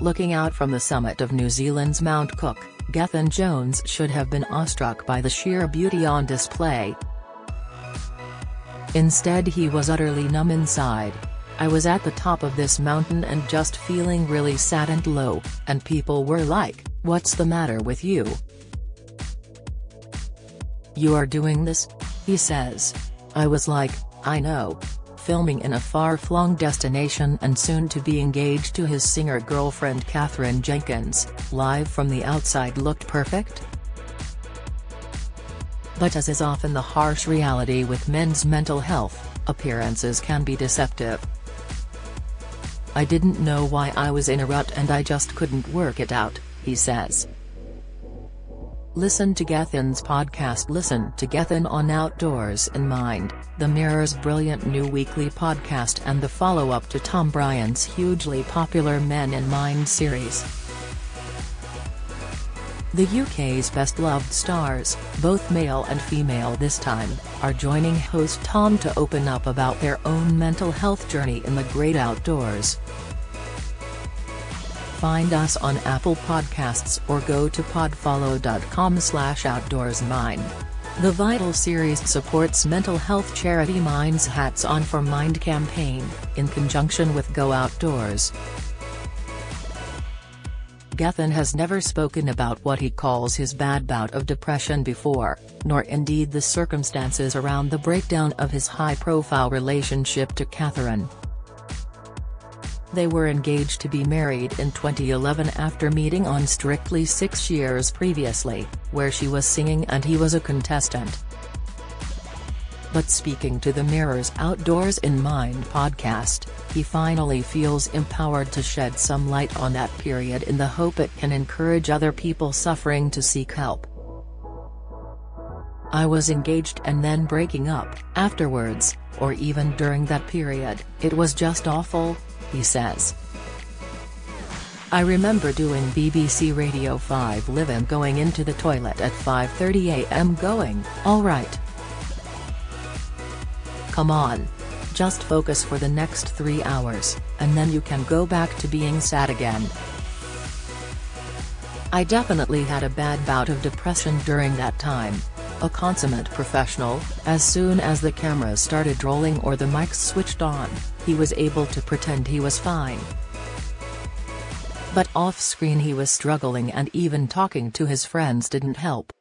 Looking out from the summit of New Zealand's Mount Cook, Gethin Jones should have been awestruck by the sheer beauty on display. Instead, he was utterly numb inside. "I was at the top of this mountain and just feeling really sad and low, and people were like, 'What's the matter with you? You are doing this?' he says. I was like, 'I know.'" Filming in a far-flung destination and soon to be engaged to his singer-girlfriend Katherine Jenkins, live from the outside looked perfect. But as is often the harsh reality with men's mental health, appearances can be deceptive. "I didn't know why I was in a rut and I just couldn't work it out," he says. Listen to Gethin's podcast. Listen to Gethin on Outdoors in Mind, the Mirror's brilliant new weekly podcast and the follow-up to Tom Bryan's hugely popular Men in Mind series. The UK's best-loved stars, both male and female this time, are joining host Tom to open up about their own mental health journey in the great outdoors. Find us on Apple Podcasts or go to podfollow.com/outdoorsmind. The Vital series supports mental health charity Mind's Hats On for Mind campaign, in conjunction with Go Outdoors. Gethin has never spoken about what he calls his bad bout of depression before, nor indeed the circumstances around the breakdown of his high-profile relationship to Katherine. They were engaged to be married in 2011 after meeting on Strictly 6 years previously, where she was singing and he was a contestant. But speaking to the Mirror's Outdoors in Mind podcast, he finally feels empowered to shed some light on that period in the hope it can encourage other people suffering to seek help. "I was engaged and then breaking up afterwards, or even during that period. It was just awful," he says. "I remember doing BBC Radio 5 Live and going into the toilet at 5:30 a.m. going, 'All right. Come on. Just focus for the next 3 hours, and then you can go back to being sad again.' I definitely had a bad bout of depression during that time." A consummate professional, as soon as the cameras started rolling or the mics switched on, he was able to pretend he was fine. But off-screen he was struggling and even talking to his friends didn't help.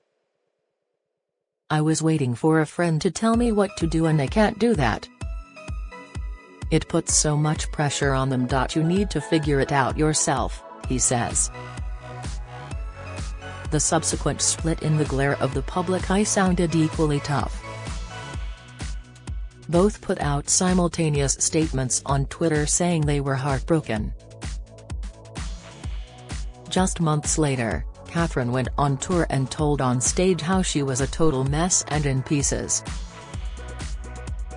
"I was waiting for a friend to tell me what to do and I can't do that. It puts so much pressure on them. You need to figure it out yourself," he says. The subsequent split in the glare of the public eye sounded equally tough. Both put out simultaneous statements on Twitter saying they were heartbroken. Just months later, Katherine went on tour and told on stage how she was a total mess and in pieces.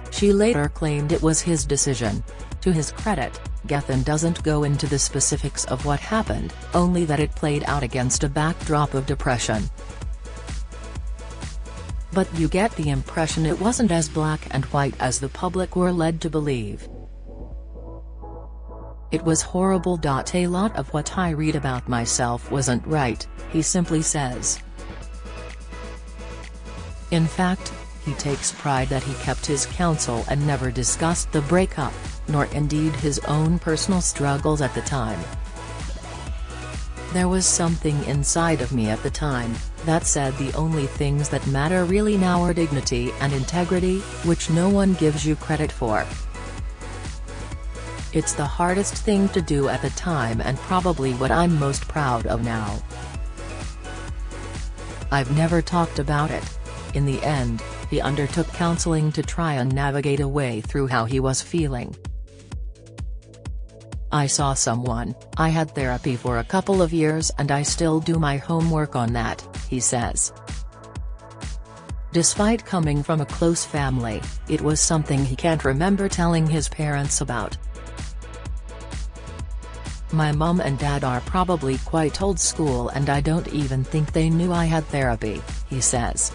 She later claimed it was his decision. To his credit, Gethin doesn't go into the specifics of what happened, only that it played out against a backdrop of depression. But you get the impression it wasn't as black and white as the public were led to believe. "It was horrible. A lot of what I read about myself wasn't right," he simply says. In fact, he takes pride that he kept his counsel and never discussed the breakup, nor indeed his own personal struggles at the time. "There was something inside of me at the time that said the only things that matter really now are dignity and integrity, which no one gives you credit for. It's the hardest thing to do at the time and probably what I'm most proud of now. I've never talked about it." In the end, he undertook counseling to try and navigate a way through how he was feeling. "I saw someone, I had therapy for a couple of years and I still do my homework on that," he says. Despite coming from a close family, it was something he can't remember telling his parents about. "My mum and dad are probably quite old school and I don't even think they knew I had therapy," he says.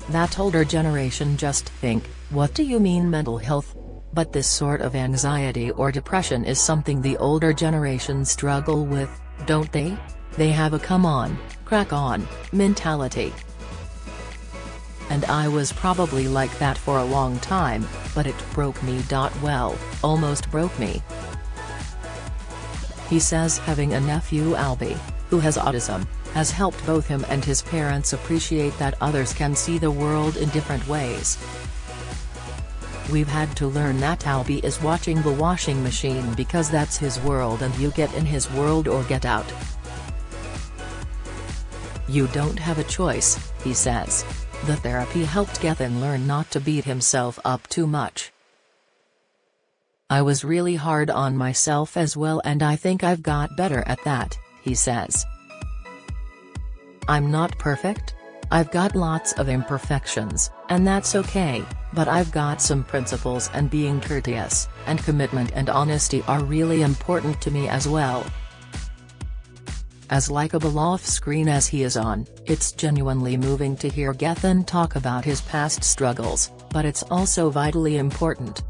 That older generation just think, "What do you mean mental health?" But this sort of anxiety or depression is something the older generations struggle with, don't they? They have a come on, crack on mentality. And I was probably like that for a long time, but it broke me. Well, almost broke me. He says having a nephew Albie, who has autism, has helped both him and his parents appreciate that others can see the world in different ways. We've had to learn that Albie is watching the washing machine because that's his world and you get in his world or get out. You don't have a choice, he says. The therapy helped Gethin learn not to beat himself up too much. I was really hard on myself as well and I think I've got better at that, he says. I'm not perfect. I've got lots of imperfections, and that's okay, but I've got some principles and being courteous, and commitment and honesty are really important to me as well. As likable off-screen as he is on, it's genuinely moving to hear Gethin talk about his past struggles, but it's also vitally important.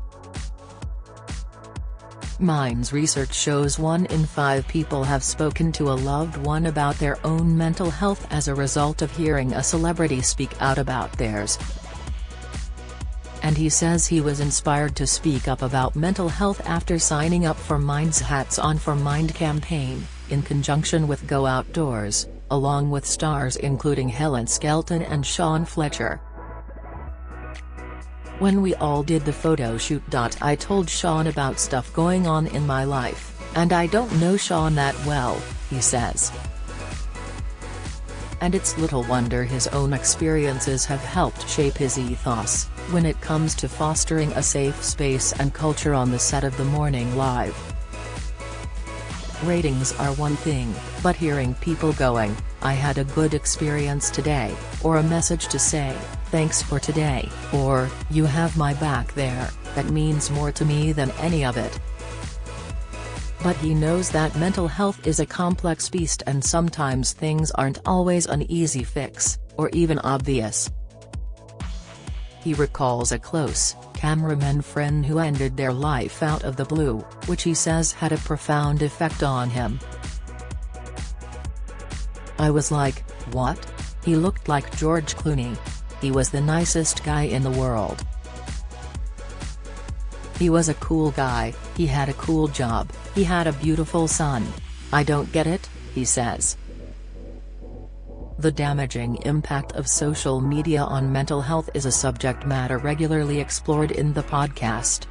Minds research shows 1 in 5 people have spoken to a loved one about their own mental health as a result of hearing a celebrity speak out about theirs. And he says he was inspired to speak up about mental health after signing up for Mind's Hats On for Mind campaign, in conjunction with Go Outdoors, along with stars including Helen Skelton and Sean Fletcher. When we all did the photo shoot. I told Sean about stuff going on in my life, and I don't know Sean that well, he says. And it's little wonder his own experiences have helped shape his ethos, when it comes to fostering a safe space and culture on the set of The Morning Live. Ratings are one thing, but hearing people going, I had a good experience today, or a message to say, thanks for today, or, you have my back there, that means more to me than any of it. But he knows that mental health is a complex beast and sometimes things aren't always an easy fix, or even obvious. He recalls a close cameraman friend who ended their life out of the blue, which he says had a profound effect on him. I was like, what? He looked like George Clooney. He was the nicest guy in the world. He was a cool guy, he had a cool job, he had a beautiful son. I don't get it, he says. The damaging impact of social media on mental health is a subject matter regularly explored in the podcast.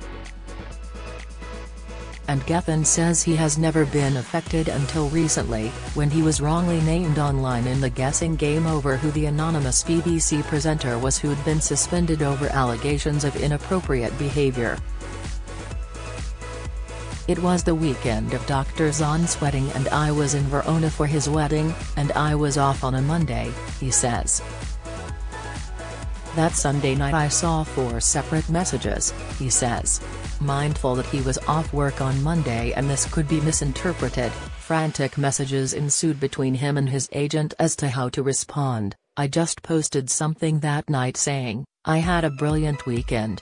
And Gethin says he has never been affected until recently, when he was wrongly named online in the guessing game over who the anonymous BBC presenter was who'd been suspended over allegations of inappropriate behaviour. It was the weekend of Dr. Zahn's wedding and I was in Verona for his wedding, and I was off on a Monday, he says. That Sunday night I saw 4 separate messages, he says. Mindful that he was off work on Monday and this could be misinterpreted, frantic messages ensued between him and his agent as to how to respond. I just posted something that night saying, I had a brilliant weekend.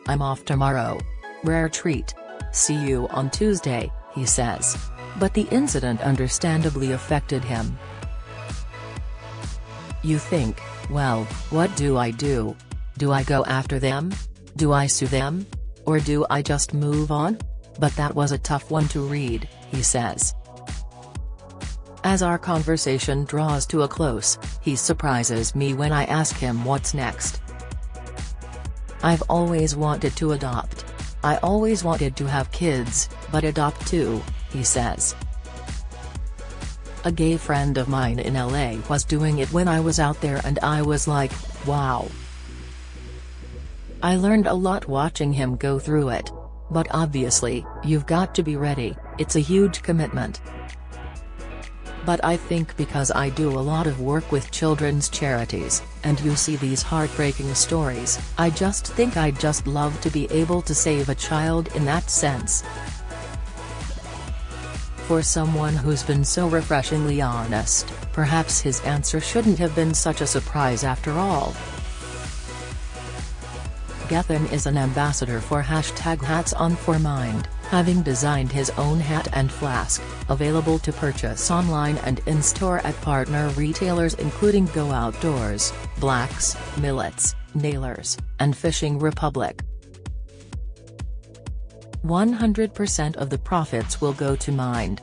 I'm off tomorrow. Rare treat. See you on Tuesday, he says. But the incident understandably affected him. You think, well, what do I do? Do I go after them? Do I sue them? Or do I just move on? But that was a tough one to read, he says. As our conversation draws to a close, he surprises me when I ask him what's next. I've always wanted to adopt. I always wanted to have kids, but adopt too, he says. A gay friend of mine in LA was doing it when I was out there and I was like, wow. I learned a lot watching him go through it. But obviously, you've got to be ready, it's a huge commitment. But I think because I do a lot of work with children's charities, and you see these heartbreaking stories, I just think I'd just love to be able to save a child in that sense. For someone who's been so refreshingly honest, perhaps his answer shouldn't have been such a surprise after all. Gethin is an ambassador for #HatsOn4Mind, having designed his own hat and flask, available to purchase online and in-store at partner retailers including Go Outdoors, Blacks, Millets, Nailers, and Fishing Republic. 100% of the profits will go to Mind.